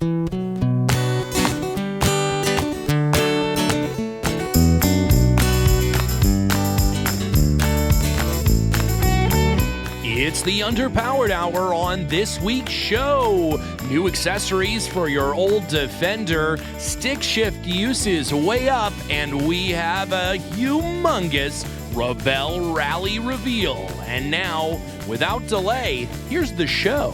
It's the Underpowered Hour on this week's show. New accessories for your old Defender, stick shift uses way up, and we have a humongous Rebelle Rally reveal. And now, without delay, here's the show.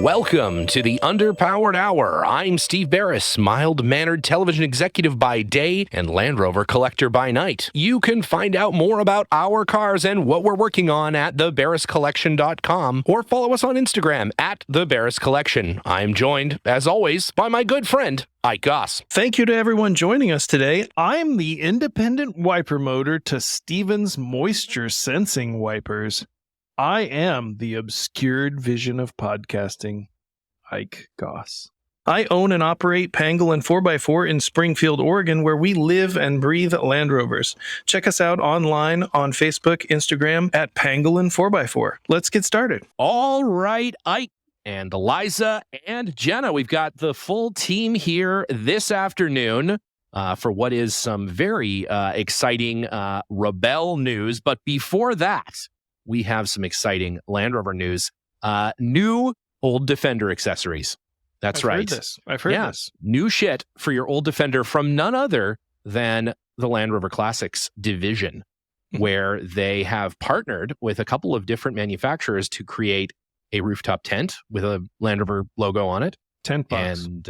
Welcome to the Underpowered Hour. I'm Steve Barris, mild-mannered television executive by day and Land Rover collector by night. You can find out more about our cars and what we're working on at thebarriscollection.com or follow us on Instagram at thebarriscollection. I'm joined, as always, by my good friend, Ike Goss. Thank you to everyone joining us today. I'm the independent wiper motor to Stevens moisture sensing wipers. I am the obscured vision of podcasting, Ike Goss. I own and operate Pangolin 4x4 in Springfield, Oregon, where we live and breathe Land Rovers. Check us out online on Facebook, Instagram at Pangolin 4x4. Let's get started. All right, Ike and Liza and Jenna. We've got the full team here this afternoon for what is some very exciting Rebelle news. But before that, we have some exciting Land Rover news. New old Defender accessories. That's right. I've heard this. New shit for your old Defender from none other than the Land Rover Classics division, where they have partnered with a couple of different manufacturers to create a rooftop tent with a Land Rover logo on it. Tent box. And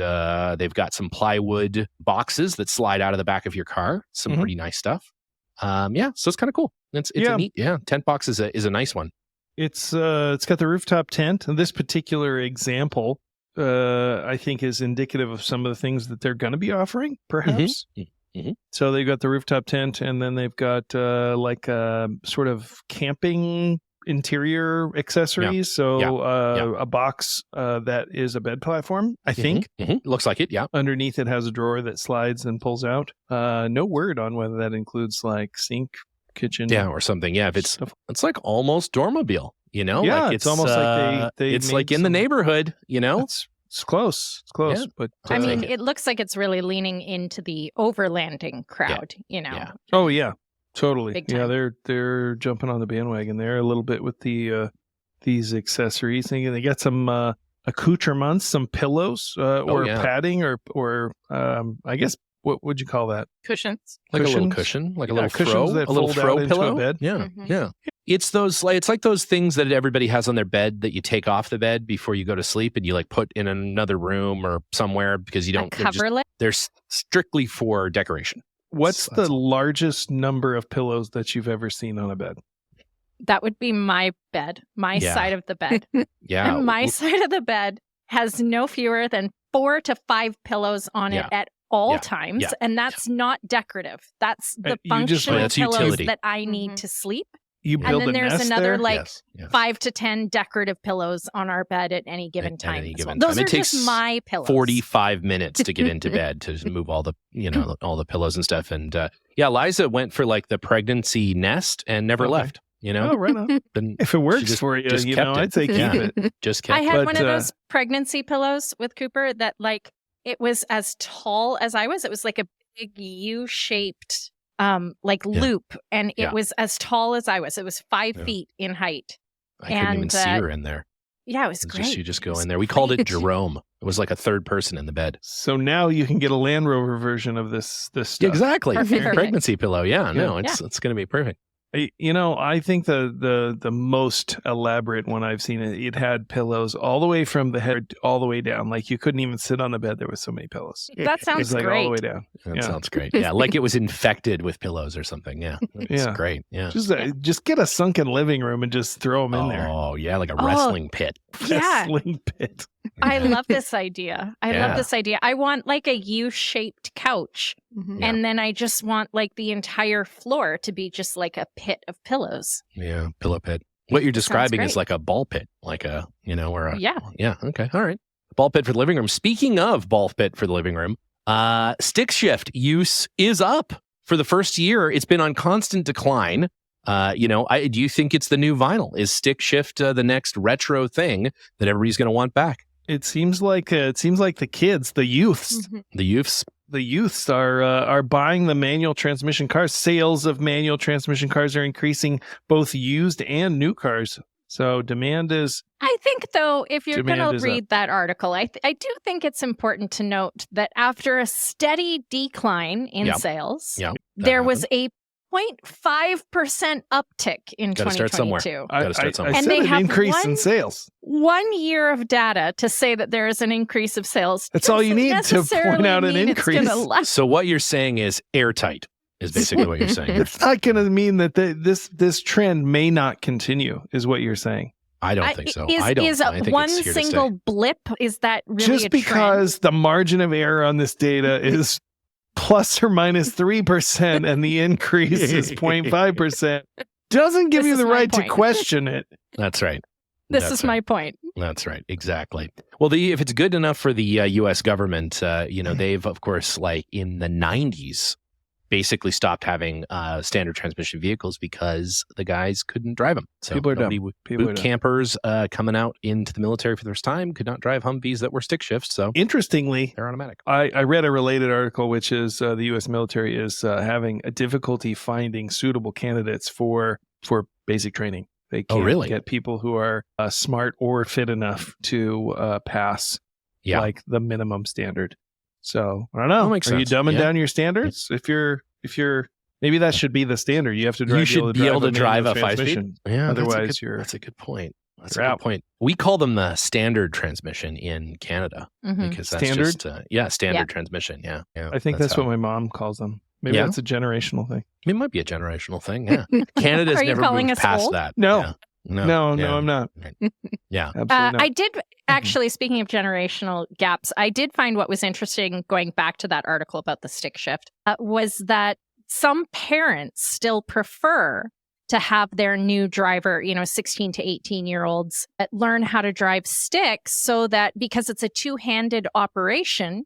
they've got some plywood boxes that slide out of the back of your car. Some pretty nice stuff. So it's kind of cool. It's a neat, tent box is a nice one. It's got the rooftop tent, and this particular example, I think, is indicative of some of the things that they're going to be offering, perhaps. So they've got the rooftop tent, and then they've got like a sort of camping interior accessories. A box that is a bed platform, I think. Looks like it, yeah. Underneath it has a drawer that slides and pulls out. No word on whether that includes like sink, kitchen, or something. If it's like almost Dormobile, like it's almost like they it's like in the neighborhood, It's close, but I mean, it looks like it's really leaning into the overlanding crowd, Oh yeah, totally. Big Yeah, time. they're jumping on the bandwagon there a little bit with the these accessories. They got some accoutrements, some pillows or padding or I guess. What would you call that? Cushions. Like a little cushion, like a little throw, a little throw pillow. A bed. Yeah. It's like those things that everybody has on their bed that you take off the bed before you go to sleep and you like put in another room or somewhere because you don't coverlet. They're strictly for decoration. What's the largest number of pillows that you've ever seen on a bed? That would be my bed, my side of the bed. And my side of the bed has no fewer than 4 to 5 pillows on it at all times, and that's not decorative. That's the functional pillows utility that I need to sleep. You build and then there's another there? 5 to 10 decorative pillows on our bed at any given time. Those It are takes just my pillows. 45 minutes to get into bed to move all the all the pillows and stuff. And Liza went for like the pregnancy nest and never left. Oh, right on. If it works for you, I'd say keep it. Just kept I had one of those pregnancy pillows with Cooper that it was as tall as I was. It was like a big U-shaped loop, and it was as tall as I was. It was 5 feet in height. I couldn't even see her in there. Yeah, it was great. You just go in there. We called it Jerome. It was like a third person in the bed. So now you can get a Land Rover version of this stuff. Exactly. Perfect. Pregnancy pillow. It's going to be perfect. I think the most elaborate one I've seen, it had pillows all the way from the head all the way down. Like you couldn't even sit on the bed. There was so many pillows. That sounds great. All the way down. That sounds great. Yeah, like it was infected with pillows or something. Yeah, it's great. Yeah, just get a sunken living room and just throw them in there. Oh yeah, like a wrestling pit. Wrestling pit. I love this idea. I want like a U-shaped couch. And then I just want like the entire floor to be just like a pit of pillows. Yeah, pillow pit. What you're describing is like a ball pit, like a, or a... Yeah, okay, all right. Ball pit for the living room. Speaking of ball pit for the living room, stick shift use is up for the first year, it's been on constant decline. Do you think it's the new vinyl? Is stick shift the next retro thing that everybody's going to want back? It seems like the kids, the youths, the youths are buying the manual transmission cars. Sales of manual transmission cars are increasing, both used and new cars. So demand is. I think, though, if you're going to read that article, I do think it's important to note that after a steady decline in sales, there was a 0.5% uptick in 2022. Got to start somewhere. I said an increase in sales. 1 year of data to say that there is an increase of sales. That's all you need to point out an increase. So what you're saying is airtight. Is basically what you're saying. It's not going to mean that this trend may not continue, is what you're saying. I don't think so. I think one single blip, is that really just a because trend? The margin of error on this data is plus or minus 3% and the increase is 0.5% doesn't give you the right to question it. That's right. This is my point. That's right. Exactly. Well, if it's good enough for the U.S. government, they've, of course, like in the 90s, basically stopped having standard transmission vehicles because the guys couldn't drive them. So people are dumb. Boot campers coming out into the military for the first time could not drive Humvees that were stick shifts. So interestingly, they're automatic. I read a related article, which is the U.S. military is having a difficulty finding suitable candidates for basic training. They can't get people who are smart or fit enough to pass like the minimum standard. So I don't know. Are you dumbing down your standards? If you're maybe that should be the standard. You have to drive. You should be able to drive a 5-speed. Yeah, otherwise that's a good point. That's a good point. We call them the standard transmission in Canada because that's standard. Standard transmission. Yeah. I think that's what my mom calls them. Maybe that's a generational thing. It might be a generational thing. Yeah. Canada's never moved past old? that. No. Yeah. No, I'm not. Right. Yeah. Absolutely not. I did actually, speaking of generational gaps, I did find what was interesting going back to that article about the stick shift was that some parents still prefer to have their new driver, 16 to 18-year-olds learn how to drive sticks so that because it's a two-handed operation,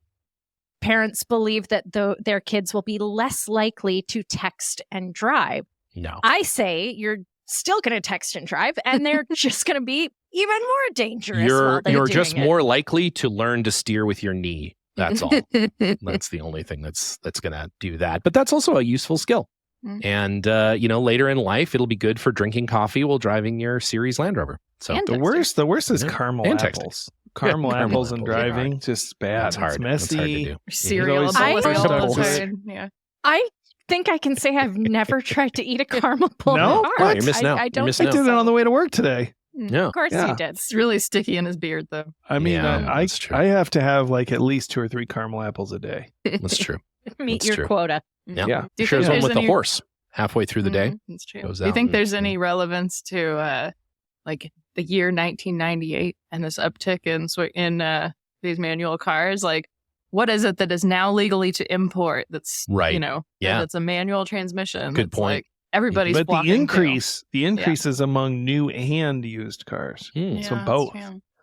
parents believe that their kids will be less likely to text and drive. No. I say you're still going to text and drive, and they're just going to be even more dangerous. You're just more likely to learn to steer with your knee. That's all. That's the only thing that's going to do that. But that's also a useful skill. And later in life, it'll be good for drinking coffee while driving your Series Land Rover. So the worst is caramel apples. Caramel apples and driving, just bad. It's hard. It's messy. It's hard to do. Cereal. I think I can say I've never tried to eat a caramel pull. No, you're missing out. I don't think I did it on the way to work today. Yeah. Of course you did. It's really sticky in his beard, though. I mean, I have to have like at least 2 or 3 caramel apples a day. That's true. Meet your quota. Yeah. Shares one with the horse halfway through the day. That's true. Do you think there's any relevance to like the year 1998 and this uptick in these manual cars? Like, what is it that is now legally to import that's that's a manual transmission? Good point. Like everybody's but the increase to. is among new and used cars. So both.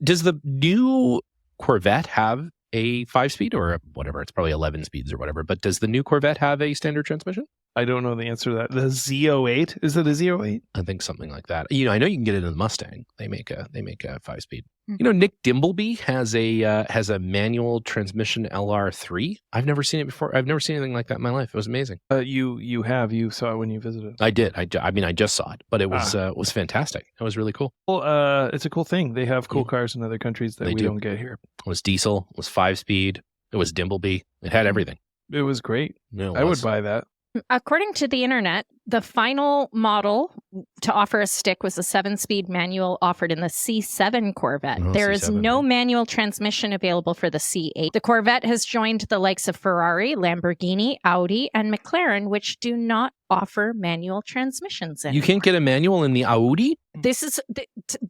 Does the new Corvette have a 5-speed or whatever? It's probably 11 speeds or whatever. But does the new Corvette have a standard transmission? I don't know the answer to that. The Z08, is it a Z08? I think something like that. I know you can get it in the Mustang. They make a 5-speed. Nick Dimbleby has a manual transmission LR3. I've never seen it before. I've never seen anything like that in my life. It was amazing. You saw it when you visited. I did. I just saw it, but it was fantastic. It was really cool. Well, it's a cool thing. They have cool cars in other countries that we don't get here. It was diesel. It was 5-speed. It was Dimbleby. It had everything. It was great. I would buy that. According to the internet, the final model to offer a stick was a 7-speed manual offered in the C7 Corvette. There is no manual transmission available for the C8. The Corvette has joined the likes of Ferrari, Lamborghini, Audi, and McLaren, which do not offer manual transmissions anymore. You can't get a manual in the Audi? This is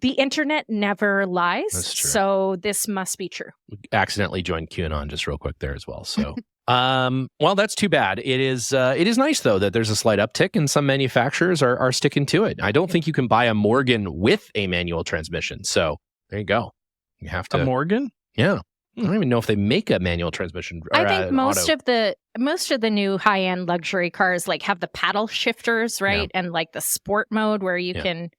the internet never lies, so this must be true. We accidentally joined QAnon just real quick there as well, so... Well, that's too bad. It is nice though that there's a slight uptick and some manufacturers are sticking to it. I don't think you can buy a Morgan with a manual transmission. So there you go. You have to a Morgan? Yeah. I don't even know if they make a manual transmission. I think most of the new high-end luxury cars like have the paddle shifters, right? Yeah. And like the sport mode where you can,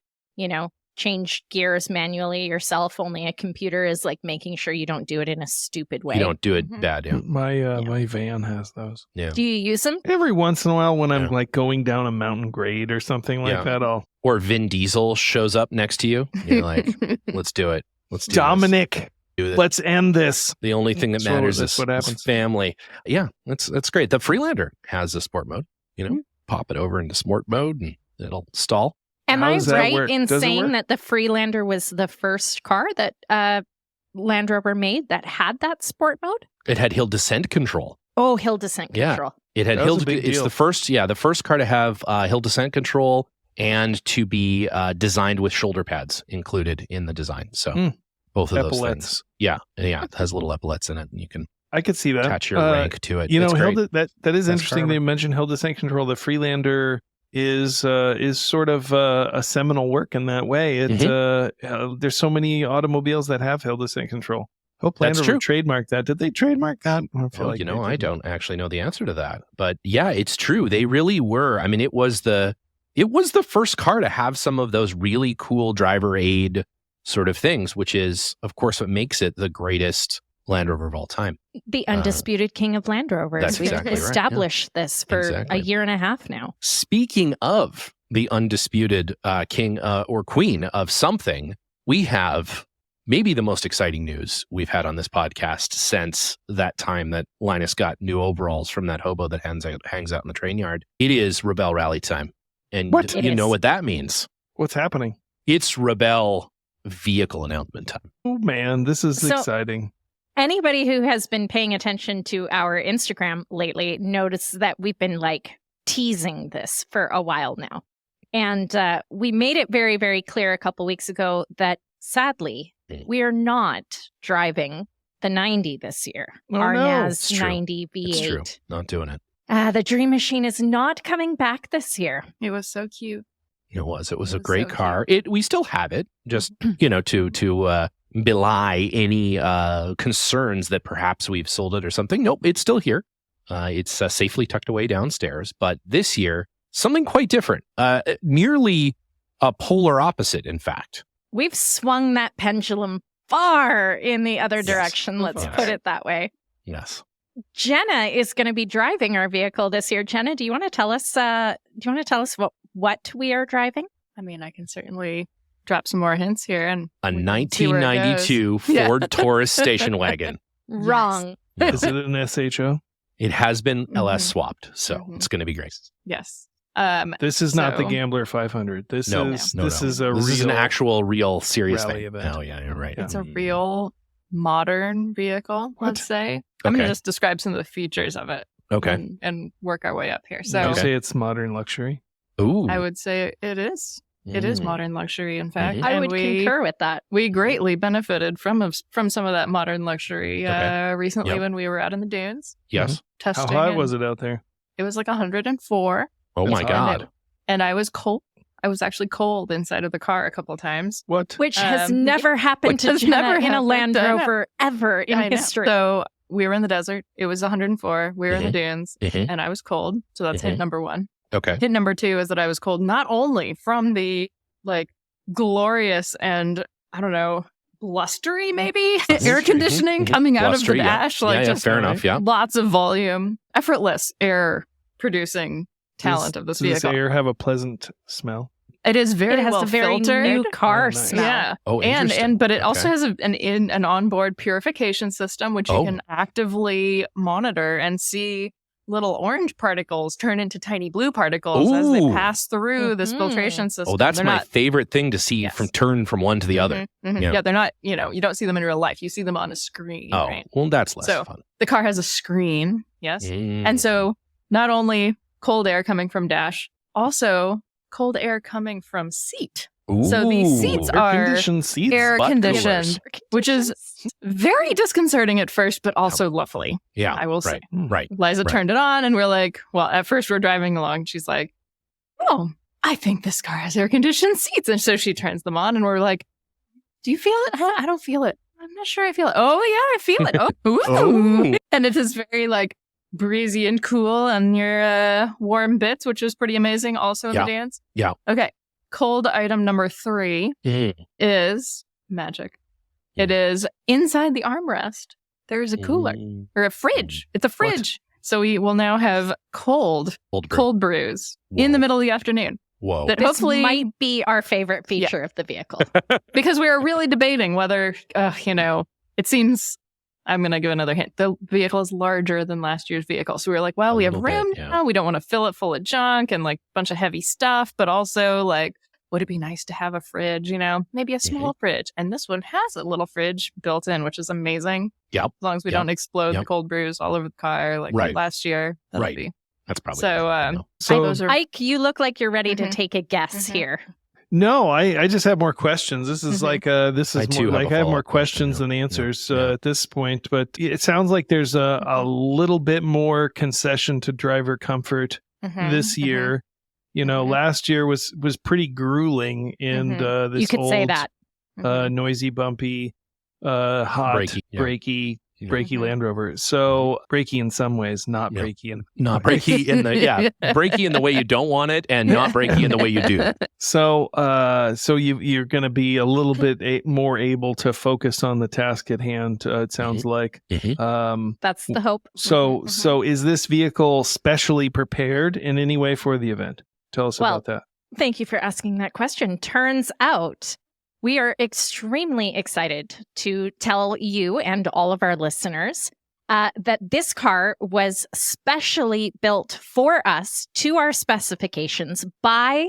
change gears manually yourself. Only a computer is like making sure you don't do it in a stupid way. You don't do it bad. Yeah. My van has those. Yeah. Do you use them? Every once in a while when I'm like going down a mountain grade or something like that. Or Vin Diesel shows up next to you. You're like, let's do it. Let's do Dominic. Let's end this. The only thing that matters is family. Yeah, that's great. The Freelander has a sport mode. Pop it over into sport mode and it'll stall. Am I right in saying that the Freelander was the first car that Land Rover made that had that sport mode? It had hill descent control. Oh, hill descent control. It had hill. It's the first car to have hill descent control and to be designed with shoulder pads included in the design. So both of those things. Yeah, it has little epaulets in it, and you can. I could see that. Attach your rank to it. That is interesting. They mentioned hill descent control. The Freelander is sort of a seminal work in that way. There's so many automobiles that have hill descent control. Hope Land Rover trademarked that. Did they trademark that? I don't actually know the answer to that. But yeah, it's true. They really were. I mean, it was the first car to have some of those really cool driver aid sort of things, which is, of course, what makes it the greatest Land Rover of all time. The undisputed king of Land Rovers. That's exactly We've established this for a year and a half now. Speaking of the undisputed king or queen of something, we have maybe the most exciting news we've had on this podcast since that time that Linus got new overalls from that hobo that hangs out in the train yard. It is Rebelle Rally time. And you know what that means. What's happening? It's Rebelle vehicle announcement time. Oh, man, this is exciting. Anybody who has been paying attention to our Instagram lately noticed that we've been teasing this for a while now. And we made it very, very clear a couple weeks ago that sadly, we are not driving the 90 this year. Our NAS 90 V8. It's true. Not doing it. The Dream Machine is not coming back this year. It was so cute. It was a great car. We still have it, just to belie any concerns that perhaps we've sold it or something. Nope, it's still here. It's safely tucked away downstairs. But this year, something quite different. Nearly a polar opposite, in fact. We've swung that pendulum far in the other direction. Let's put it that way. Yes. Jenna is going to be driving our vehicle this year. Jenna, do you want to tell us? What we are driving? I mean, I can certainly drop some more hints here. And a 1992 Ford Taurus station wagon. Wrong. Yes. Is it an SHO? It has been LS swapped, so it's going to be great. Yes. This is not the Gambler 500. This is an actual real serious rally thing. Event. Oh yeah, you're right. It's a real modern vehicle. Let's say. I'm going to just describe some of the features of it. Okay. And work our way up here. So would you say it's modern luxury? Ooh. I would say it is. It is modern luxury, in fact. I would concur with that. We greatly benefited from some of that modern luxury recently when we were out in the dunes. Yes. Testing. How high was it out there? It was like 104. Oh my God. And I was cold. I was actually cold inside of the car a couple of times. What? Which has never happened to Jenna in a Land Rover ever in history. So we were in the desert. It was 104. We were in the dunes. And I was cold. So that's hint number one. Okay. Hint number two is that I was cold not only from the glorious and I don't know, blustery maybe air conditioning coming out of the dash. Fair enough. Yeah. Lots of volume, effortless air producing talent of this vehicle. Does this air have a pleasant smell? It is very it has well a very filtered. new car nice. smell. Yeah. Oh, but it also has an onboard purification system which you can actively monitor and see little orange particles turn into tiny blue particles as they pass through this filtration system. Oh, that's my favorite thing to see turn from one to the other. Yeah, they're not, you don't see them in real life. You see them on a screen. Oh, right? Well, that's less fun. The car has a screen, yes. And so not only cold air coming from dash, also cold air coming from seat. Ooh. So these seats are air conditioned, which is very disconcerting at first, but also lovely. Yeah, I will say. Right. Liza turned it on, and we're like, well, at first we're driving along. She's like, oh, I think this car has air conditioned seats. And so she turns them on, and we're like, do you feel it? I don't feel it. I'm not sure I feel it. Oh, yeah, I feel it. Oh. And it is very like breezy and cool on your warm bits, which is pretty amazing also in the dance. Yeah. Okay. Cold item number 3 is magic. It is inside the armrest. There's a cooler or a fridge. It's a fridge. What? So we will now have cold brews in the middle of the afternoon. Whoa. That hopefully might be our favorite feature of the vehicle. Because we were really debating whether, it seems, I'm going to give another hint. The vehicle is larger than last year's vehicle. So we were like, well, we have room now. We don't want to fill it full of junk and like a bunch of heavy stuff, but also like, would it be nice to have a fridge, maybe a small fridge? And this one has a little fridge built in, which is amazing. Yep. As long as we don't explode the cold brews all over the car like last year. That'll be. That's probably so. Ike, you look like you're ready to take a guess here. No, I just have more questions. This is like I have more questions than answers at this point. But it sounds like there's a little bit more concession to driver comfort this year. Last year was pretty grueling in this you could old, say that. Noisy, bumpy, hot, breaky Land Rover. So breaky in some ways, not breaky in breaky in the breaky in the way you don't want it, and not breaky in the way you do. So you're going to be a little bit more able to focus on the task at hand. It sounds like that's the hope. So is this vehicle specially prepared in any way for the event? Tell us about that. Thank you for asking that question. Turns out we are extremely excited to tell you and all of our listeners that this car was specially built for us to our specifications by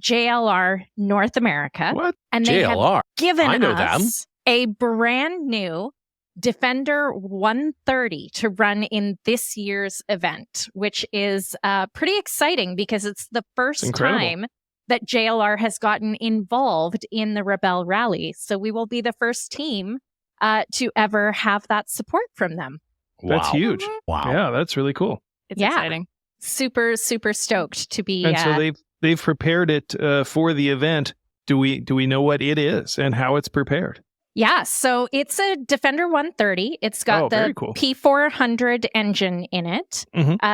JLR North America. What? And they JLR? have given us a brand new Defender 130 to run in this year's event, which is pretty exciting because it's the first time that JLR has gotten involved in the Rebelle Rally. So we will be the first team to ever have that support from them. Wow. That's huge. Wow. Yeah, that's really cool. It's exciting. Super, super stoked to be. And so they've prepared it for the event. Do we know what it is and how it's prepared? Yeah, so it's a Defender 130. It's got the cool. P400 engine in it,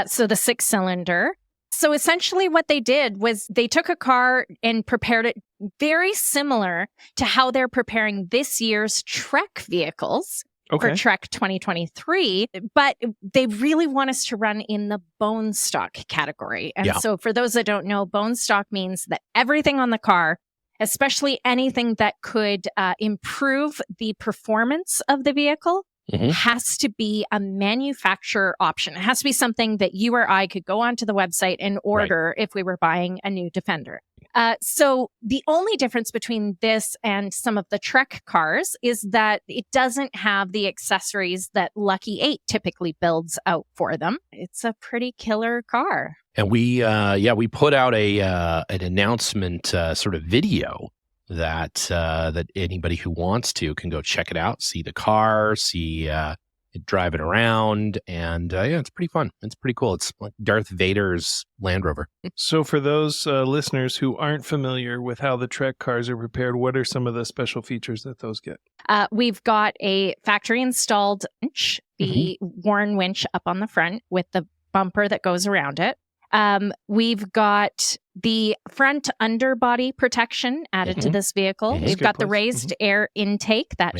so the 6-cylinder. So essentially what they did was they took a car and prepared it very similar to how they're preparing this year's Trek vehicles for Trek 2023, but they really want us to run in the bone stock category. And so for those that don't know, bone stock means that everything on the car, especially anything that could improve the performance of the vehicle, has to be a manufacturer option. It has to be something that you or I could go onto the website and order if we were buying a new Defender. So the only difference between this and some of the Trek cars is that it doesn't have the accessories that Lucky 8 typically builds out for them. It's a pretty killer car. And we put out an announcement sort of video that anybody who wants to can go check it out, see the car, see it drive it around, and it's pretty fun. It's pretty cool. It's like Darth Vader's Land Rover. So for those listeners who aren't familiar with how the Trek cars are prepared, what are some of the special features that those get? We've got a factory installed winch, the Warren winch up on the front with the bumper that goes around it. We've got the front underbody protection added to this vehicle. We've got the raised air intake, that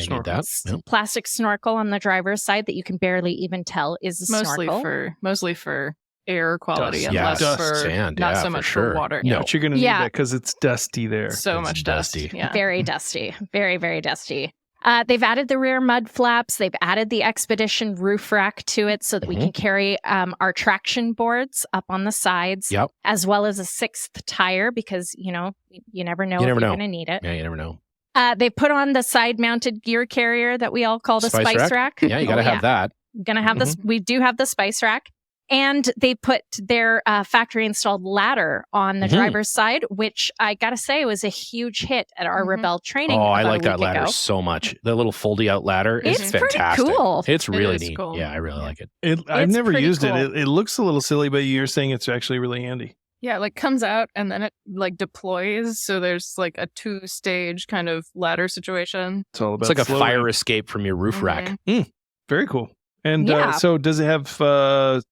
plastic snorkel on the driver's side that you can barely even tell is a snorkel. Mostly for air quality dust. and less for sand, not so much for water. No, but you're going to need that because it's dusty there. So it's much dusty. Yeah. Very dusty. Very, very dusty. They've added the rear mud flaps. They've added the Expedition roof rack to it so that we can carry our traction boards up on the sides, as well as a 6th tire because, you never know if you're going to need it. Yeah, you never know. They put on the side-mounted gear carrier that we all call the spice rack. Yeah, you got to have that. Going to have this. We do have the spice rack. And they put their factory-installed ladder on the driver's side, which I got to say was a huge hit at our Rebelle training. Oh, I like that ladder so much. The little foldy-out ladder is fantastic. Pretty cool. It's really neat. Cool. Yeah, I really like it. I've never used it. It looks a little silly, but you're saying it's actually really handy. Yeah, like comes out and then it like deploys. So there's like a 2-stage kind of ladder situation. It's all about It's like slowing. a fire escape from your roof rack. Very cool. And so does it have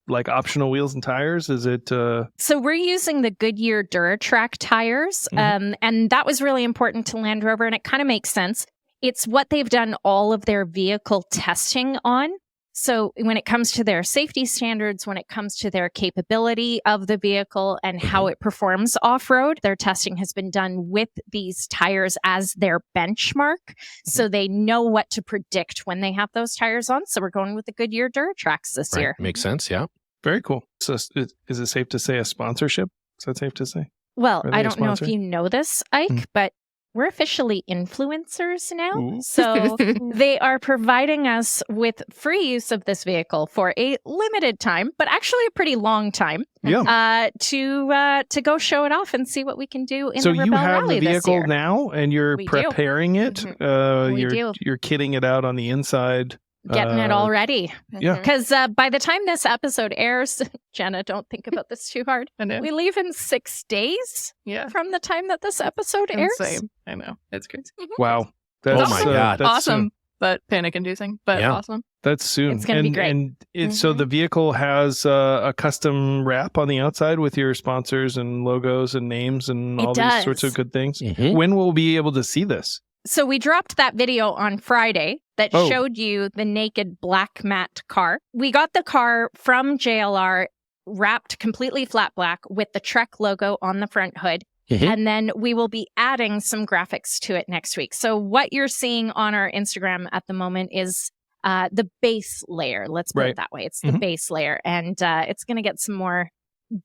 like optional wheels and tires? Is it? So we're using the Goodyear Duratrack tires. And that was really important to Land Rover. And it kind of makes sense. It's what they've done all of their vehicle testing on. So when it comes to their safety standards, when it comes to their capability of the vehicle and how it performs off-road, their testing has been done with these tires as their benchmark. So they know what to predict when they have those tires on. So we're going with the Goodyear Duratracks this year. Makes sense, yeah. Very cool. So is it safe to say a sponsorship? Is that safe to say? Well, I don't know if you know this, Ike, but we're officially influencers now. Ooh. So they are providing us with free use of this vehicle for a limited time, but actually a pretty long time. Yeah. To go show it off and see what we can do in the Rebelle Rally this year. So you have the vehicle now and you're preparing it. You're kitting it out on the inside. Getting it all ready. Yeah. Because by the time this episode airs, Jenna, don't think about this too hard. I know. We leave in 6 days from the time that this episode airs. Insane. I know. It's crazy. Wow. Oh my God. That's awesome, soon. but panic-inducing, but awesome. That's soon. It's going to be great. And so the vehicle has a custom wrap on the outside with your sponsors and logos and names and all these sorts of good things. When will we be able to see this? So we dropped that video on Friday that showed you the naked black matte car. We got the car from JLR wrapped completely flat black with the Trek logo on the front hood. And then we will be adding some graphics to it next week. So what you're seeing on our Instagram at the moment is the base layer. Let's put it that way. It's the base layer. And it's going to get some more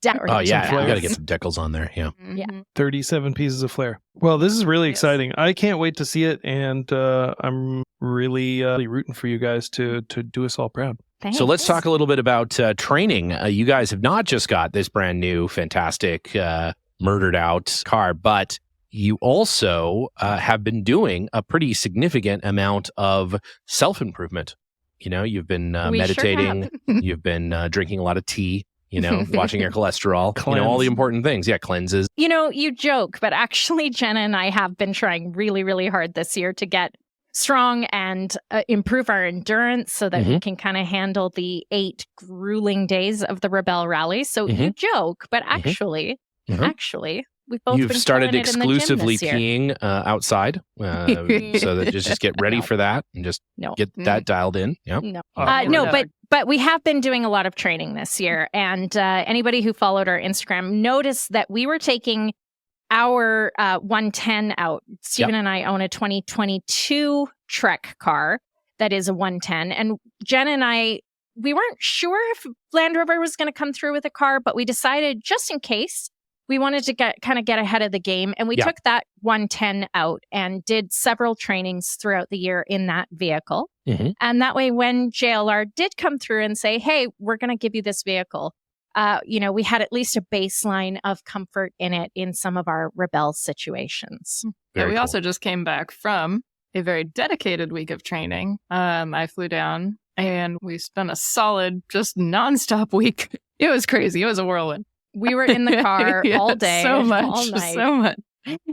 decoration. Oh, yeah. You got to get some decals on there. Yeah. 37 pieces of flair. Well, this is really exciting. I can't wait to see it. And I'm really rooting for you guys to do us all proud. Thanks. So let's talk a little bit about training. You guys have not just got this brand new, fantastic, murdered out car, but you also have been doing a pretty significant amount of self-improvement. You know, you've been meditating, you've been drinking a lot of tea, you know, watching your cholesterol, all the important things. Yeah, cleanses. You know, you joke, but actually Jenna and I have been trying really, really hard this year to get strong and improve our endurance so that we can kind of handle the 8 grueling days of the Rebelle Rally. So you joke, but actually, we've both You've been started exclusively peeing outside, so that just get ready for that and just get that dialed in. Yep. But we have been doing a lot of training this year, and anybody who followed our Instagram noticed that we were taking our 110 out. Stephen and I own a 2022 Trek car that is a 110, and Jen and I, we weren't sure if Land Rover was going to come through with a car, but we decided just in case, we wanted to get ahead of the game, and we took that 110 out and did several trainings throughout the year in that vehicle. And that way, when JLR did come through and say, hey, we're going to give you this vehicle, we had at least a baseline of comfort in it in some of our Rebelle situations. We also just came back from a very dedicated week of training. I flew down and we spent a solid, just nonstop week. It was crazy. It was a whirlwind. We were in the car all day, so much, all night. so much.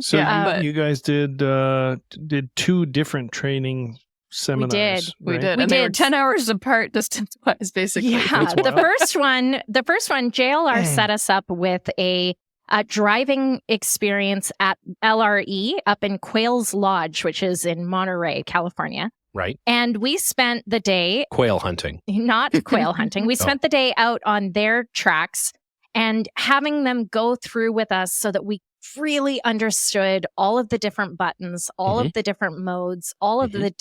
So you guys did 2 different training seminars. We did. And they were 10 hours apart distance-wise, basically. Yeah, the first one, JLR set us up with a driving experience at LRE up in Quail's Lodge, which is in Monterey, California. Right. And we spent the day... Quail hunting. Not quail hunting. We spent the day out on their tracks and having them go through with us so that we really understood all of the different buttons, all of the different modes, all of the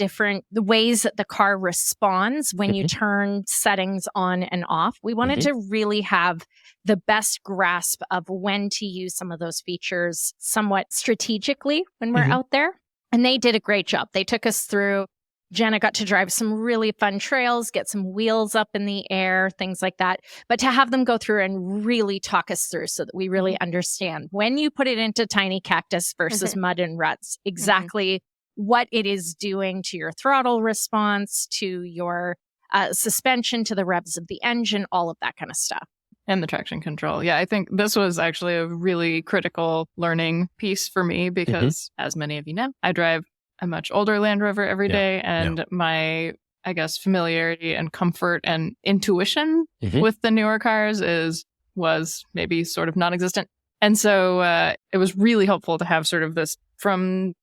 ways that the car responds when you turn settings on and off. We wanted to really have the best grasp of when to use some of those features somewhat strategically when we're out there. And they did a great job. They took us through. Jenna got to drive some really fun trails, get some wheels up in the air, things like that. But to have them go through and really talk us through so that we really understand when you put it into tiny cactus versus mud and ruts, exactly what it is doing to your throttle response, to your suspension, to the revs of the engine, all of that kind of stuff. And the traction control. Yeah, I think this was actually a really critical learning piece for me because, as many of you know, I drive a much older Land Rover every day, and my, I guess, familiarity and comfort and intuition with the newer cars was maybe sort of non-existent. And so it was really helpful to have sort of this from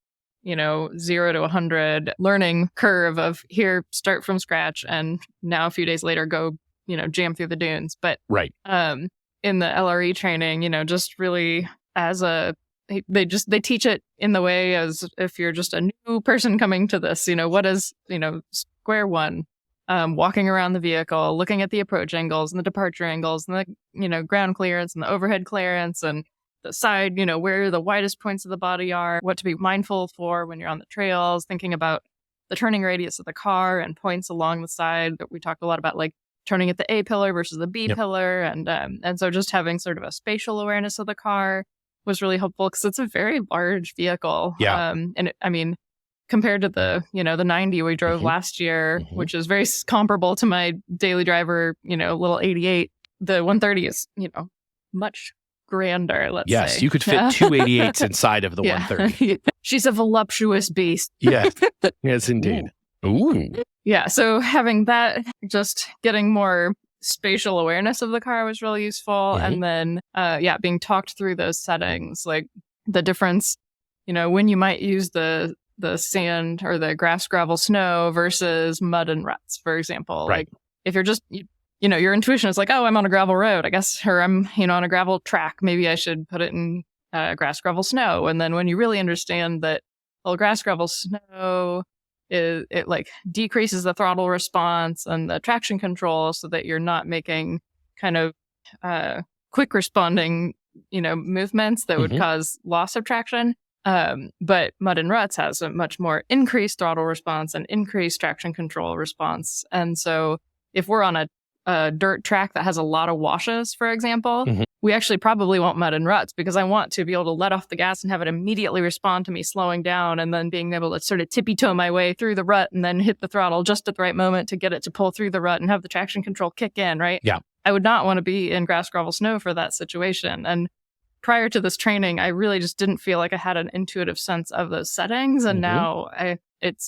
0 to 100 learning curve of here, start from scratch, and now a few days later go jam through the dunes. But in the LRE training, just really they teach it in the way as if you're just a new person coming to this, what is, square one, walking around the vehicle, looking at the approach angles and the departure angles and the, ground clearance and the overhead clearance and the side, where the widest points of the body are, what to be mindful for when you're on the trails, thinking about the turning radius of the car and points along the side that we talked a lot about, like turning at the A pillar versus the B pillar. And so just having sort of a spatial awareness of the car was really helpful because it's a very large vehicle. Yeah. Compared to the 90 we drove last year, which is very comparable to my daily driver, little 88, the 130 is, much grander, let's say. Yes, you could fit two 88s inside of the 130. She's a voluptuous beast. Yes, yes, indeed. Ooh. Yeah, so having that, just getting more spatial awareness of the car was really useful. And then, being talked through those settings, like the difference, when you might use the sand or the grass, gravel, snow versus mud and ruts, for example. Right. Like if you're just, your intuition is like, oh, I'm on a gravel road, I guess, or I'm, on a gravel track. Maybe I should put it in grass, gravel, snow. And then when you really understand that, well, grass, gravel, snow, it like decreases the throttle response and the traction control so that you're not making kind of quick responding, movements that would cause loss of traction. But mud and ruts has a much more increased throttle response and increased traction control response. And so if we're on a dirt track that has a lot of washes, for example, we actually probably want mud and ruts because I want to be able to let off the gas and have it immediately respond to me slowing down and then being able to sort of tippy-toe my way through the rut and then hit the throttle just at the right moment to get it to pull through the rut and have the traction control kick in, right? Yeah. I would not want to be in grass, gravel, snow for that situation. And prior to this training, I really just didn't feel like I had an intuitive sense of those settings. And now it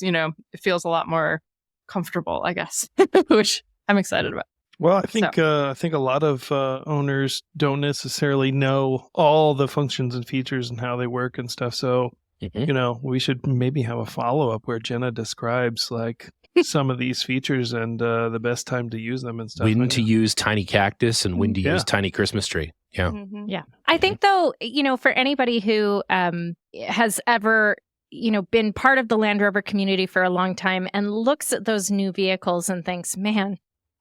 feels a lot more comfortable, I guess, which I'm excited about. Well, I think a lot of owners don't necessarily know all the functions and features and how they work and stuff. So, we should maybe have a follow-up where Jenna describes like some of these features and the best time to use them and stuff. When to use tiny cactus and when to use tiny Christmas tree. Yeah. Yeah. I think though, for anybody who has ever, been part of the Land Rover community for a long time and looks at those new vehicles and thinks, man,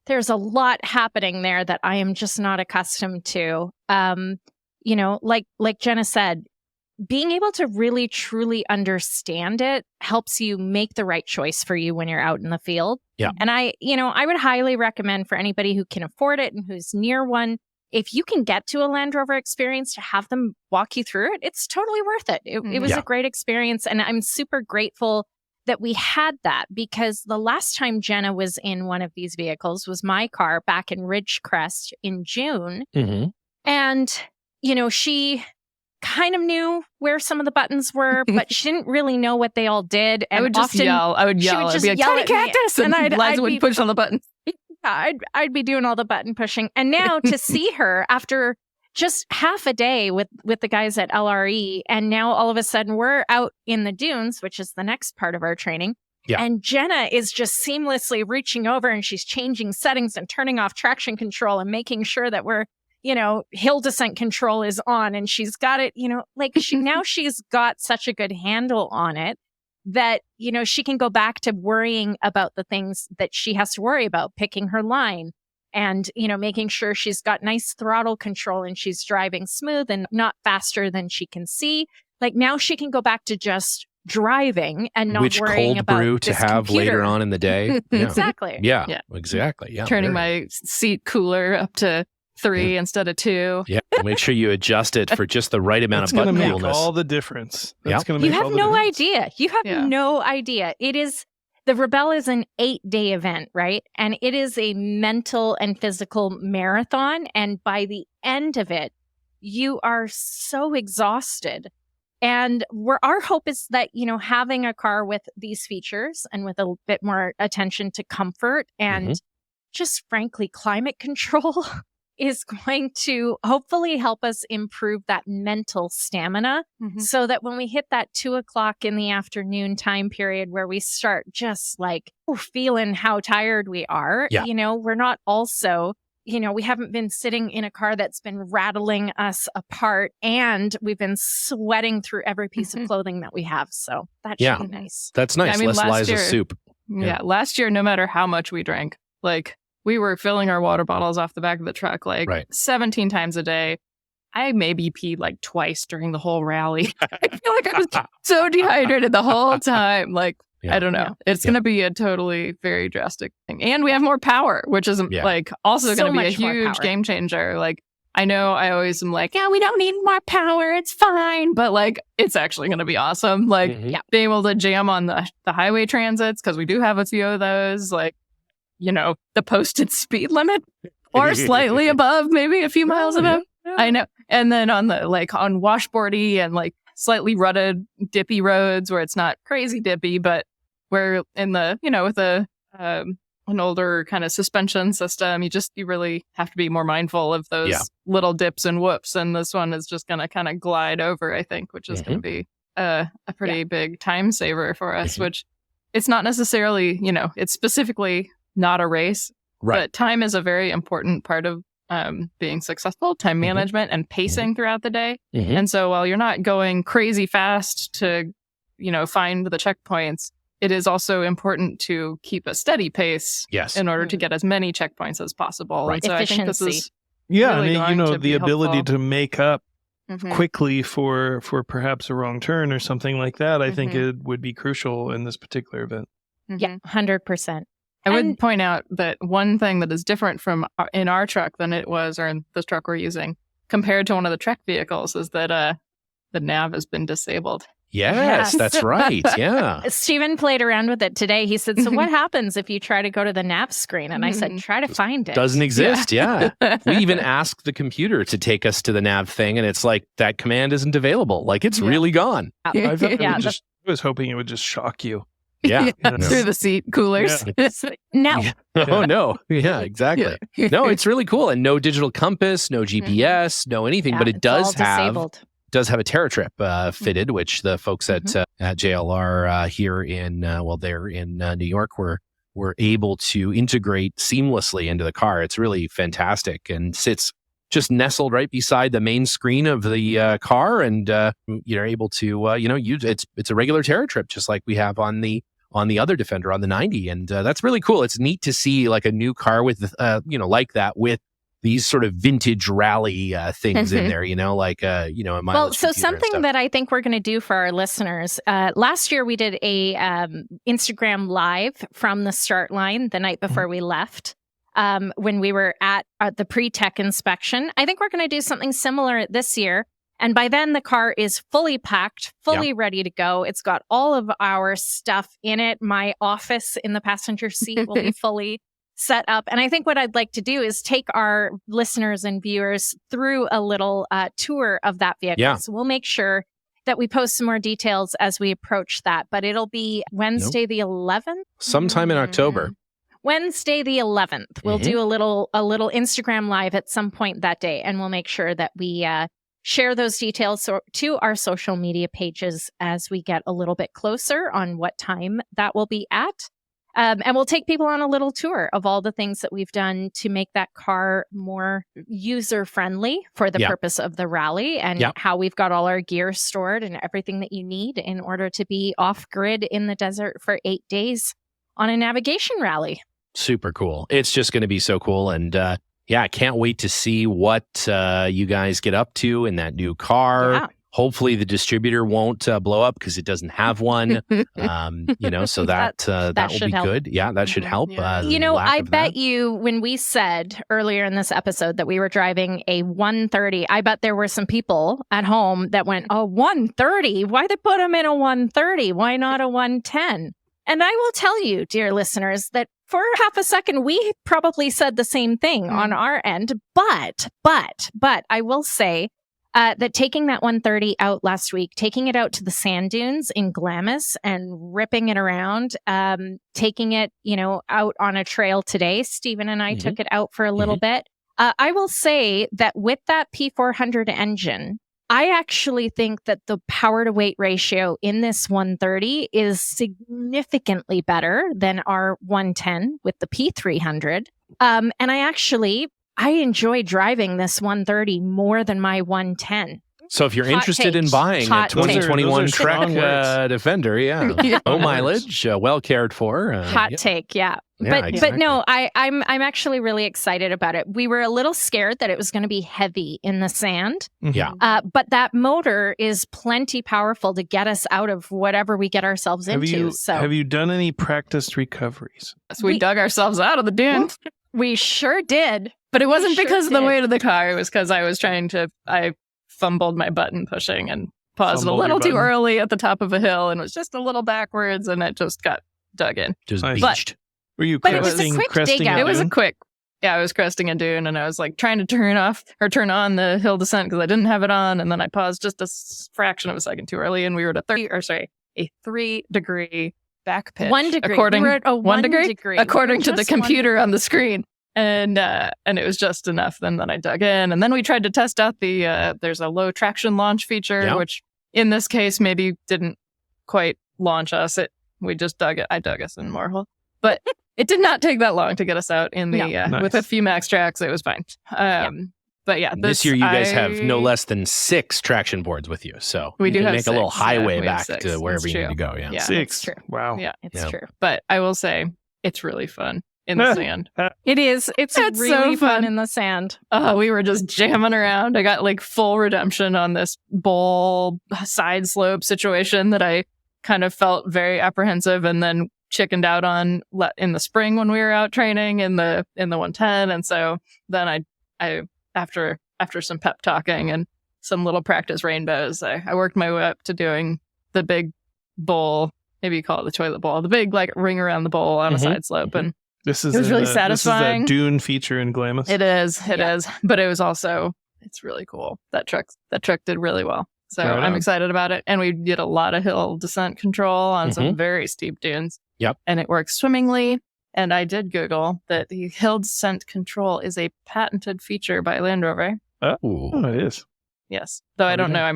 there's a lot happening there that I am just not accustomed to. Like Jenna said, being able to really truly understand it helps you make the right choice for you when you're out in the field. Yeah. And I would highly recommend for anybody who can afford it and who's near one, if you can get to a Land Rover experience to have them walk you through it, it's totally worth it. It was a great experience. And I'm super grateful that we had that because the last time Jenna was in one of these vehicles was my car back in Ridgecrest in June. And, she kind of knew where some of the buttons were, but she didn't really know what they all did. And I would just yell. I'd be like, tiny cactus! And Liza would push on the button. I'd be doing all the button pushing. And now to see her after just half a day with the guys at LRE, and now all of a sudden we're out in the dunes, which is the next part of our training. Yeah. And Jenna is just seamlessly reaching over and she's changing settings and turning off traction control and making sure that we're, hill descent control is on. And she's got it, now she's got such a good handle on it that, she can go back to worrying about the things that she has to worry about, picking her line. And, making sure she's got nice throttle control and she's driving smooth and not faster than she can see. Like now she can go back to just driving and not worrying about cold brew to have computer. Later on in the day. Yeah. Exactly. Yeah, exactly. Yeah. Turning my seat cooler up to 3 instead of 2. Yeah. Make sure you adjust it for just the right amount of button coolness. That's going to make all the difference. You have no idea. You have no idea. It is. the Rebelle is an 8-day event, right? And it is a mental and physical marathon. And by the end of it, you are so exhausted. And our hope is that, having a car with these features and with a bit more attention to comfort and just frankly, climate control is going to hopefully help us improve that mental stamina so that when we hit that 2:00 in the afternoon time period where we start just like feeling how tired we are, we're not also, we haven't been sitting in a car that's been rattling us apart and we've been sweating through every piece of clothing that we have. So that should be nice. That's nice. I mean, less Liza soup. Yeah. Last year, no matter how much we drank, like we were filling our water bottles off the back of the truck 17 times a day. I maybe peed like twice during the whole rally. I feel like I was so dehydrated the whole time. Like, I don't know. It's going to be a totally very drastic thing. And we have more power, which is also going to be a huge game changer. Like, I know I always am like, we don't need more power. It's fine. But like, it's actually going to be awesome. Like being able to jam on the highway transits, because we do have a few of those, like, the posted speed limit or slightly above, maybe a few miles above. I know. And then on the on washboardy and like slightly rutted, dippy roads where it's not crazy dippy, but where in the, with an older kind of suspension system, you really have to be more mindful of those little dips and whoops. And this one is just going to kind of glide over, I think, which is going to be a pretty big time saver for us, which it's not necessarily, it's specifically not a race, but time is a very important part of being successful, time management and pacing throughout the day. And so while you're not going crazy fast to, find the checkpoints, it is also important to keep a steady pace in order to get as many checkpoints as possible. Right. And so I think this is the ability to make up quickly for perhaps a wrong turn or something like that, I think it would be crucial in this particular event. Yeah, 100%. I would point out that one thing that is different from in our truck than it was, or in this truck we're using, compared to one of the Trek vehicles, is that the nav has been disabled. Yes, that's right. Yeah. Steven played around with it today. He said, so what happens if you try to go to the nav screen? And I said, try to find it. Doesn't exist. Yeah. We even asked the computer to take us to the nav thing. And it's like, that command isn't available. Like, it's really gone. I was hoping it would just shock you. Yeah. Through the seat coolers. No. Oh, no. Yeah, exactly. No, it's really cool. And no digital compass, no GPS, no anything. But it does have a TerraTrip fitted, which the folks at JLR here in, they're in New York were able to integrate seamlessly into the car. It's really fantastic and sits just nestled right beside the main screen of the car. And you're able to, use it's a regular TerraTrip, just like we have on the other Defender on the 90. And that's really cool. It's neat to see like a new car with, like that with these sort of vintage rally things in there, Well, so something that I think we're going to do for our listeners, last year we did a Instagram live from the start line the night before we left, when we were at the pre-tech inspection. I think we're going to do something similar this year. And by then the car is fully packed, fully ready to go. It's got all of our stuff in it. My office in the passenger seat will be fully set up. And I think what I'd like to do is take our listeners and viewers through a little tour of that vehicle. Yeah. So we'll make sure that we post some more details as we approach that. But it'll be Wednesday the 11th? Sometime in October. Wednesday the 11th. We'll do a little Instagram live at some point that day. And we'll make sure that we share those details to our social media pages as we get a little bit closer on what time that will be at. And we'll take people on a little tour of all the things that we've done to make that car more user-friendly for the purpose of the rally, and how we've got all our gear stored and everything that you need in order to be off-grid in the desert for 8 days on a navigation rally. Super cool. It's just going to be so cool. And I can't wait to see what you guys get up to in that new car. Yeah. Hopefully the distributor won't blow up because it doesn't have one, so that will be help. Good. Yeah, that should help. I bet you when we said earlier in this episode that we were driving a 130, I bet there were some people at home that went, 130? Why they put them in a 130? Why not a 110? And I will tell you, dear listeners, that for half a second, we probably said the same thing on our end. But I will say that taking that 130 out last week, taking it out to the sand dunes in Glamis and ripping it around, taking it, out on a trail today, Stephen and I took it out for a little bit. I will say that with that P400 engine, I actually think that the power to weight ratio in this 130 is significantly better than our 110 with the P300. And I enjoy driving this 130 more than my 110. So if you're interested in buying a 2021 Trek Defender, low mileage, well cared for. Take, yeah. But no, I'm actually really excited about it. We were a little scared that it was going to be heavy in the sand. Yeah. But that motor is plenty powerful to get us out of whatever we get ourselves into. Have you done any practiced recoveries? So we dug ourselves out of the dune. We sure did. But it wasn't because of the weight of the car. It was because I fumbled my button pushing and paused a little too early at the top of a hill and was just a little backwards and it just got dug in. Just beached. Were you cresting a It was a quick. Yeah, I was cresting a dune and I was like trying to turn on the hill descent because I didn't have it on. And then I paused just a fraction of a second too early and we were at a 3-degree back pitch. 1 degree. According, we were at a 1 degree. According to the computer on the screen. And it was just enough then that I dug in. And then we tried to test out there's a low traction launch feature, which in this case maybe didn't quite launch us. We just dug it. I dug us in more hole. But it did not take that long to get us out in the with a few max tracks. It was fine. But yeah, this year you guys have no less than 6 traction boards with you. So we do have make 6, a little highway back 6. to wherever you need to go. Yeah. 6. True. Wow. Yeah, it's true. But I will say it's really fun in the sand. It is. It's really so fun in the sand. We were just jamming around. I got like full redemption on this bowl side slope situation that I kind of felt very apprehensive and then chickened out on in the spring when we were out training in the 110. And so then I after some pep talking and some little practice rainbows, I worked my way up to doing the big bowl. Maybe you call it the toilet bowl, the big like ring around the bowl on a side slope. And it was really satisfying. This is a dune feature in Glamis. It is. But it was also, it's really cool. That truck did really well. So I'm excited about it. And we did a lot of hill descent control on some very steep dunes. Yep. And it works swimmingly. And I did Google that the hill descent control is a patented feature by Land Rover. Oh, it is. Yes. Though I don't know,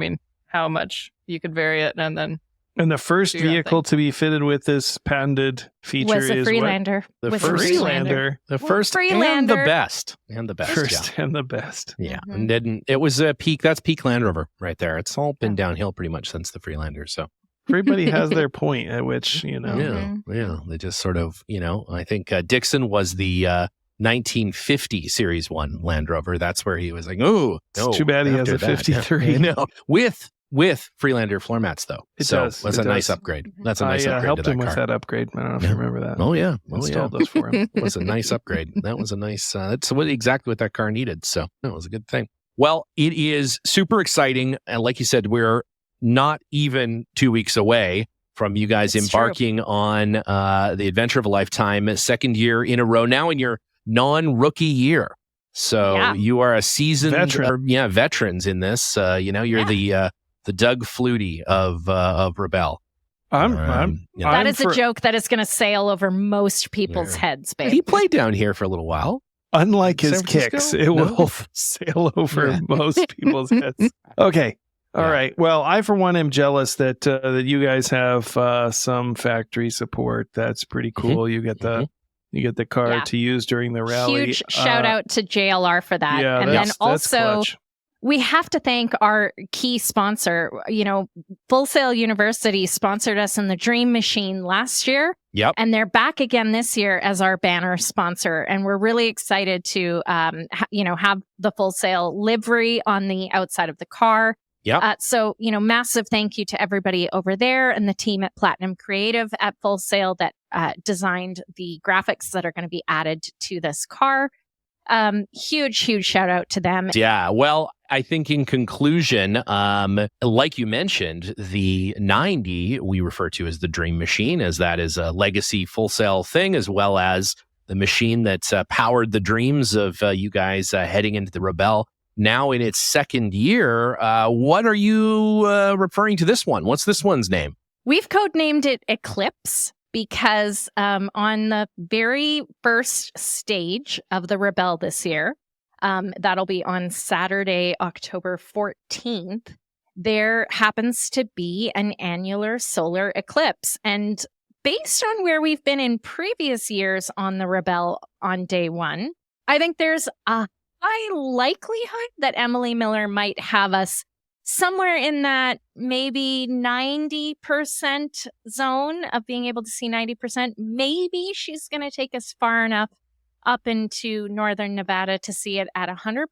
how much you could vary it and then. And the first vehicle to be fitted with this patented feature is the Freelander. The first Freelander. The first Freelander. And the best. And the best. First and the best. Yeah. And then it was a peak. That's peak Land Rover right there. It's all been downhill pretty much since the Freelander. So everybody has their point at which, Yeah. They just sort of, I think Dixon was the 1950 Series 1 Land Rover. That's where he was like, oh, it's too bad he has a 53. No. With Freelander floor mats, though. It does. That's a nice upgrade. That's a nice upgrade. I helped to that him car. with that upgrade. I don't know if you remember that. Oh, yeah. Installed those for him. It was a nice upgrade. That was a nice, that's exactly what that car needed. So it was a good thing. Well, it is super exciting. And like you said, we're not even 2 weeks away from you guys embarking on the adventure of a lifetime, 2nd year in a row now in your non-rookie year. So you are a seasoned veterans in this. You're the Doug Flutie of Rebelle. That is a joke that is going to sail over most people's heads, babe. He played down here for a little while. Unlike his kicks, it will sail over most people's heads. Okay. All right. Well, I, for one, am jealous that you guys have some factory support. That's pretty cool. You get the car to use during the rally. Huge shout out to JLR for that. Yeah, and then also we have to thank our key sponsor. Full Sail University sponsored us in the Dream Machine last year. Yep. And they're back again this year as our banner sponsor. And we're really excited to, have the Full Sail livery on the outside of the car. Yep. So, massive thank you to everybody over there and the team at Platinum Creative at Full Sail that designed the graphics that are going to be added to this car. Huge shout out to them. Yeah. Well, I think in conclusion, like you mentioned, the 90 we refer to as the Dream Machine, as that is a legacy Full Sail thing, as well as the machine that powered the dreams of you guys heading into the Rebelle. Now in its second year, what are you referring to this one? What's this one's name? We've codenamed it Eclipse because on the very first stage of the Rebelle this year, that'll be on Saturday, October 14th. There happens to be an annular solar eclipse. And based on where we've been in previous years on the Rebelle on day one, I think there's a high likelihood that Emily Miller might have us somewhere in that maybe 90% zone of being able to see 90%. Maybe she's going to take us far enough up into northern Nevada to see it at 100%.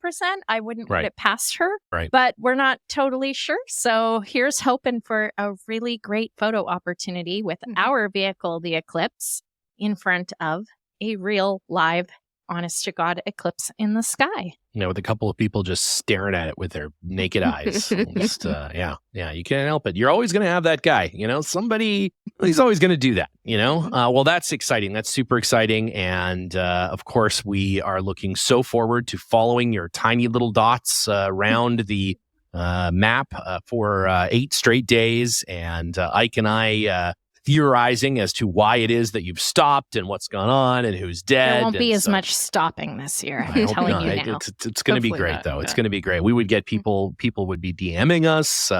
I wouldn't put it past her, but we're not totally sure. So here's hoping for a really great photo opportunity with our vehicle, the Eclipse, in front of a real live, honest to God eclipse in the sky. With a couple of people just staring at it with their naked eyes. Just, yeah, you can't help it. You're always going to have that guy, somebody, he's always going to do that, Well, that's exciting. That's super exciting. And of course, we are looking so forward to following your tiny little dots around the map for 8 straight days. And Ike and I theorizing as to why it is that you've stopped and what's gone on and who's dead. There won't be as much stopping this year. I'm telling you now. It's going to be great, though. It's going to be great. We would get people would be DMing us.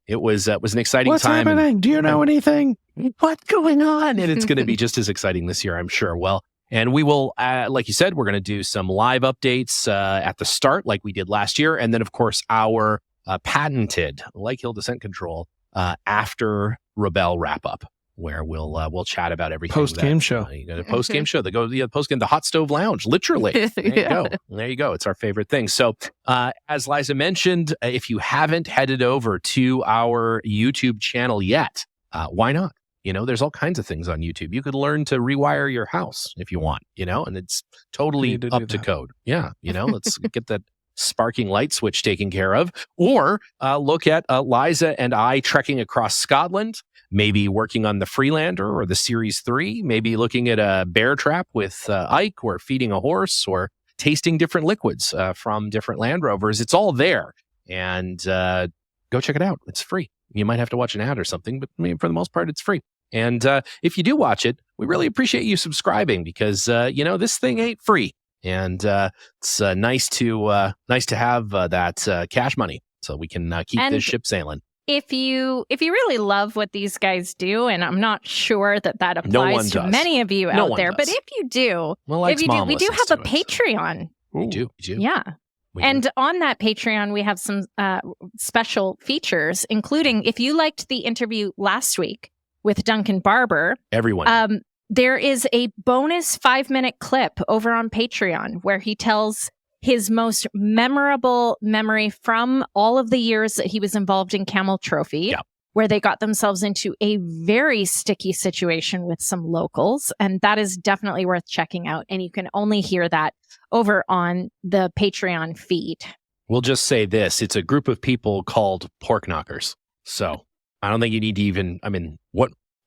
It was an exciting What's time. What's happening? Do you know anything? What's going on? And it's going to be just as exciting this year, I'm sure. Well, and we will, like you said, we're going to do some live updates at the start like we did last year. And then, of course, our patented Lake Hill Descent Control after Rebelle wrap up, where we'll chat about everything. Post-game show. Post-game show. The hot stove lounge, literally. There you go. It's our favorite thing. So as Liza mentioned, if you haven't headed over to our YouTube channel yet, why not? There's all kinds of things on YouTube. You could learn to rewire your house if you want, and it's totally up to code. Yeah. Let's get that sparking light switch taken care of, or look at Liza and I trekking across Scotland, maybe working on the Freelander or the Series 3, maybe looking at a bear trap with Ike, or feeding a horse, or tasting different liquids from different Land Rovers. It's all there, and go check it out. It's free. You might have to watch an ad or something, but for the most part, it's free. And if you do watch it, we really appreciate you subscribing, because this thing ain't free. And it's nice to have that cash money so we can keep this ship sailing. If you really love what these guys do, and I'm not sure that applies to many of you out there, but if you do, we do have a Patreon. We do. Yeah. And on that Patreon, we have some special features, including if you liked the interview last week with Duncan Barber, everyone. There is a bonus 5-minute clip over on Patreon where he tells his most memorable memory from all of the years that he was involved in Camel Trophy, where they got themselves into a very sticky situation with some locals. And that is definitely worth checking out. And you can only hear that over on the Patreon feed. We'll just say this. It's a group of people called pork knockers. So I don't think you need to even,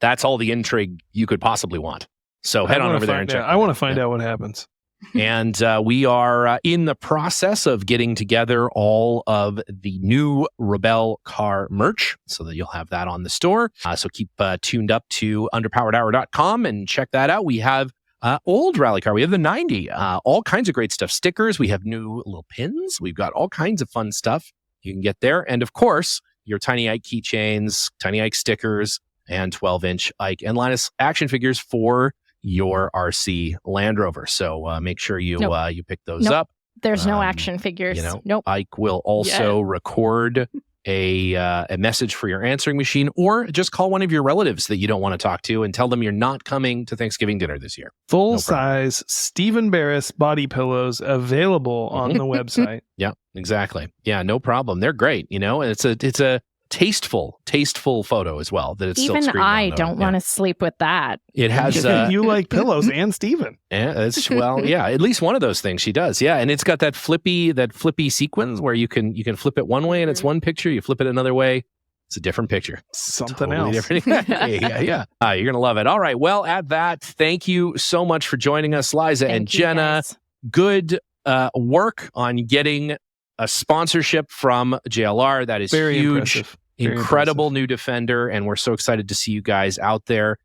that's all the intrigue you could possibly want. So head on over there and check. I want to find out what happens. And we are in the process of getting together all of the new Rebelle car merch so that you'll have that on the store. So keep tuned up to underpoweredhour.com and check that out. We have old rally car. We have the 90. All kinds of great stuff. Stickers. We have new little pins. We've got all kinds of fun stuff you can get there. And of course, your Tiny Ike keychains, Tiny Ike stickers, and 12-inch Ike and Linus action figures for your RC Land Rover. So make sure you pick those up. There's no action figures. Nope. Ike will also record a message for your answering machine, or just call one of your relatives that you don't want to talk to and tell them you're not coming to Thanksgiving dinner this year. Full-size Stephen Barris body pillows available on the website. Yeah, exactly. Yeah, no problem. They're great. And it's tasteful photo as well. That it's even still I don't want to sleep with that. It has. You like pillows, and Steven. Yeah, at least one of those things she does. Yeah, and it's got that flippy sequence where you can flip it one way and it's one picture. You flip it another way. It's a different picture. Something totally else. Different. Yeah. You're going to love it. All right. Well, at that, thank you so much for joining us, Liza and Jenna. Good work on getting a sponsorship from JLR. That is very huge. Impressive. Incredible new Defender. And we're so excited to see you guys out there.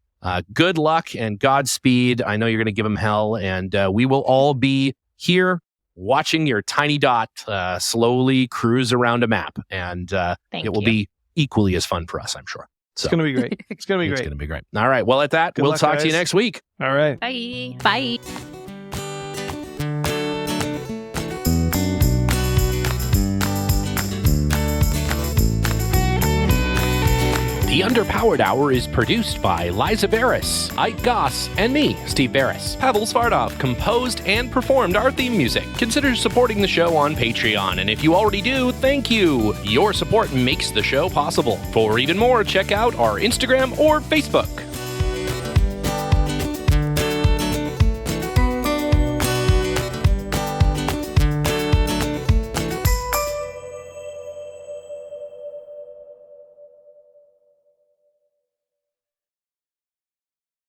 Good luck and Godspeed. I know you're going to give them hell. And we will all be here watching your tiny dot slowly cruise around a map. And it will be equally as fun for us, I'm sure. So, it's going to be great. It's going to be great. All right. Well, at that, we'll talk to you next week. All right. Bye. Bye. The Underpowered Hour is produced by Liza Barris, Ike Goss, and me, Steve Barris. Pavel Svardov composed and performed our theme music. Consider supporting the show on Patreon, and if you already do, thank you. Your support makes the show possible. For even more, check out our Instagram or Facebook.